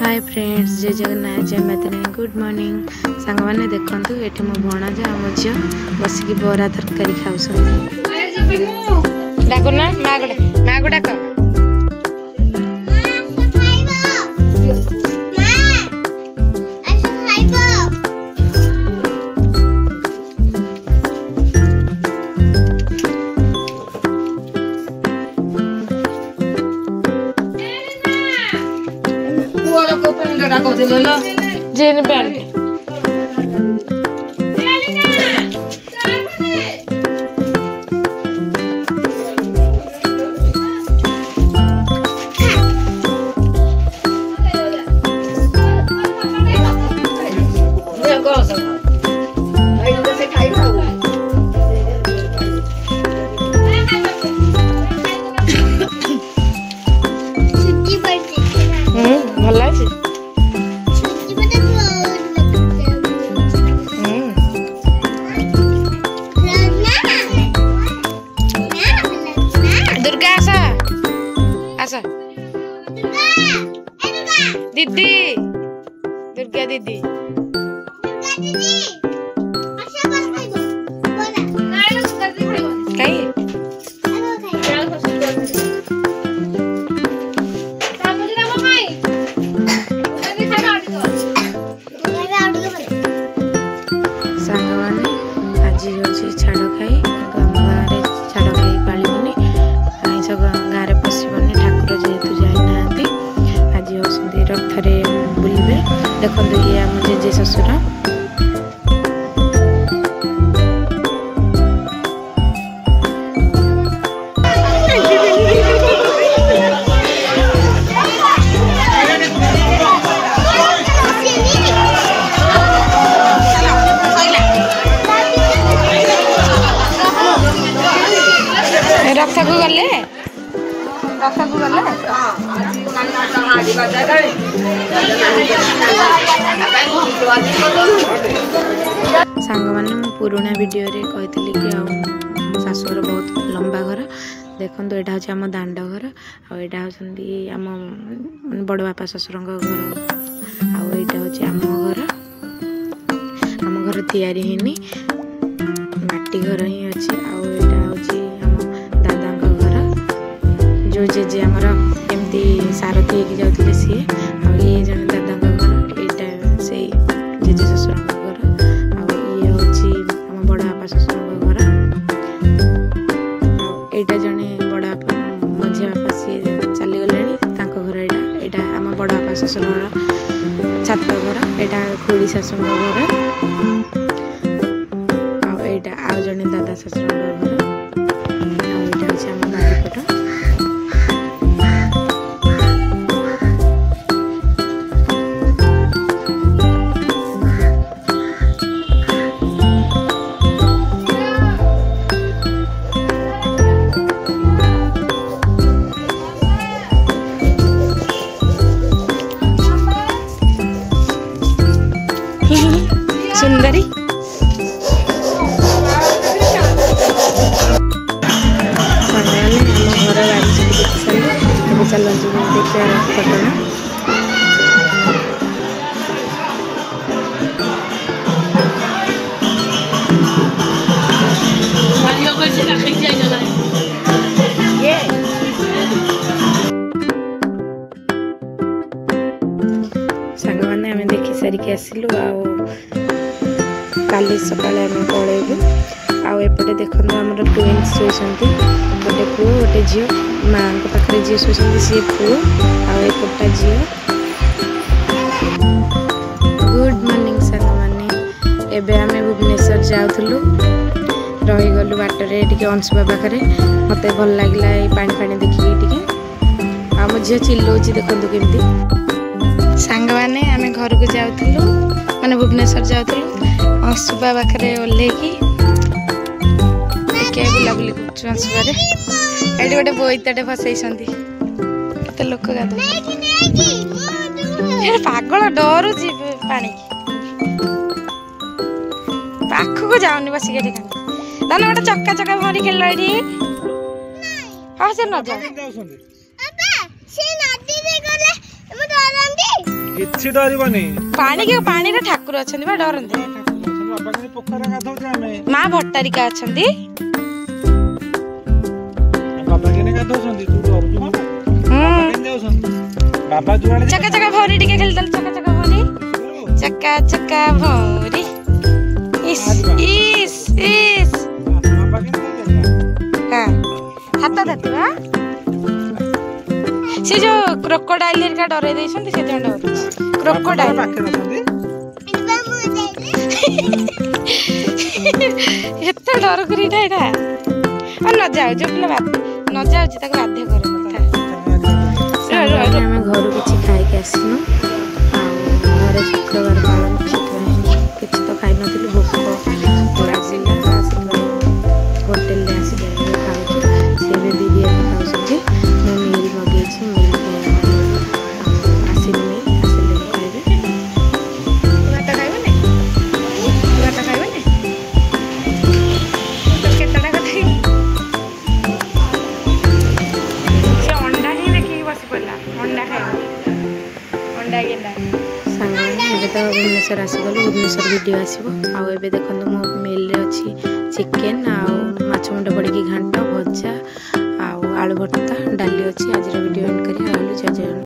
Hi friends, जय जगन्नाथ, जय मैत्री, गुड मॉर्निंग। सांग मैंने देखो ये मो भणजा आम झी बसिक बरा तरकारी खाऊ। डाक ना माँ को डाक। जेन बैंड भल है। दीदी दुर्गा दीदी देखो ये आम जेजे ससुर रथ को गले सांग मैंने पुराना वीडियो रे कहती कि शाशुर बहुत लंबा घर देखो यहाँ हूँ आम दांड घर आईटा हूँ बड़ बापा शशुर घर आईटा हूँ आम घर तैयारी हैनी माटी घर ही अच्छी आईटा हूँ दादा घर जो जेजे आमर एमती सारथी होगी जाते सी ये जन दादा घर यहाँ से जेजे शशुर घर ये हूँ बड़ बापा शशुर घर यहाँ जड़े बड़ बापा मझी बापा सी चलीगले घर यहाँ आम बड़ बापा शशुर घर छात घर यहाँ खुड़ी शाशु घर यहाँ आउ जड़े दादा शशुर घर यहाँ हूँ आम बारीपट। सुंदरी घर गाड़ी देखी सारे चलो देखिए घटना सांग मैंने आम देखी सारिक आसिलु काली सकाଳେ आम पलैबू आउपटे देखो आमर ट्विन्स शोती गोटे पुओ गोटे झील माँ पाखे जी शोती सी पुओ आउटा झी। गुड मॉर्निंग सांग मैंने एबे आम भुवनेश्वर जाऊँ रहीगलु बाटरे टे अंशुबा पाखे मत भल लगे पानी पानी देखिए आम झी चिल्लाऊँ देखो केमती सांग मैंने आम घर को जाऊँ माने भुवनेश्वर जाऊँ अंशुबा पाखे ओह्लैकी बुलाबुली कर गोटे बोईते फसई के लोक गाध पागल डरू पानी पाखक जाऊनी बसिक दान गोटे चक्का चक्का भरी खेल हाँ से न କିଛି ଡରିବନି। ପାଣିରେ ଠାକୁର ଅଛନ୍ତି ବା ଡରନ୍ତି। ବାପା କେମିତି ପୋଖରୀରେ ଗାଧଉଛେ ଆମେ। ମା ଭଟ୍ଟାରିକା ଅଛନ୍ତି। ବାପା କେମିତି ଗାଧଉଛନ୍ତି ତୁ ଡରୁଛୁ ନା? ବାପା କେମିତି ଯାଉଛନ୍ତି? ବାପା ଯୁଆଡେ ଚକା ଚକା ଭରି ଟିକେ ଖେଳିଦେଲେ ଚକା ଚକା ଭରି। ଚକା ଚକା ଭରି। ଇସ୍ ଇସ୍ ଇସ୍। ବାପା କେମିତି ଯାଉଛନ୍ତି? ହଁ ହାତ ଧରିବା। ସେ ଯୋଉ କ୍ରୋକୋଡାଇଲ ହେରିକା ଡରେଇ ଦେଇଛନ୍ତି ସେଥିପାଇଁ ଡରୁଛି। କ୍ରୋକୋଡାଇଲ ପାଖରେ ଅଛନ୍ତି। ଏତେ ଡର କରିଟା ଏଇଟା। ଆଉ ନ ଯାଉ ଯୋଉ ପିଲା ନ ଯାଉଛି ତାକୁ ବାଧ୍ୟ କରନ୍ତୁ। ଆମେ ଘରୁ କିଛି ଖାଇକି ଆସିନୁ। ଆଉ ଘରେ ଶୁକ୍ରବାର ପାଳନ ସେଥିପାଇଁ କିଛି ତ ଖାଇନଥିଲୁ। ଭୋକ ଲାଗିଲା ହୋଟେଲରେ ଆସିକି ଖାଉଛୁ। ସେ ଏବେ ବିରିୟାନୀ ଖାଉଛନ୍ତି। ମୁଁ ମିଲ୍ ମଗେଇଛି। ମିଲ୍ ଆସିନି ଆସିଲେ ମୁଁ ଖାଇବି। ଭାତ ଖାଇବନି? ଭାତ ଖାଇବନି? ତ କେତେଟା କଥା ସେ ଅଣ୍ଡା ହିଁ ଦେଖିକି ବସି ପଡ଼ିଲା। ଅଣ୍ଡା ଖାଇବ। ଅଣ୍ଡା ଗେଣ୍ଡା ସାଙ୍ଗମାନେ ଏବେ ତ ଭୁବନେଶ୍ୱର ଆସିଗଲୁ। ଭୁବନେଶ୍ୱର ଭିଡ଼ିଓ ଆସିବ। ଆଉ ଏବେ ଦେଖନ୍ତୁ ମୋ ମିଲ୍ରେ ଅଛି ଚିକେନ୍ ଆଉ ମାଛ ମୁଣ୍ଡ ପଡ଼ିକି ଘାଣ୍ଟ ଭଜା ଆଉ ଆଳୁ ଭର୍ତ୍ତା ଡାଲି ଅଛି। ଆଜିର ଭିଡ଼ିଓ ଏଣ୍ଡ କରି ରହିଲୁ। ଜୟ ଜଗନ୍ନାଥ।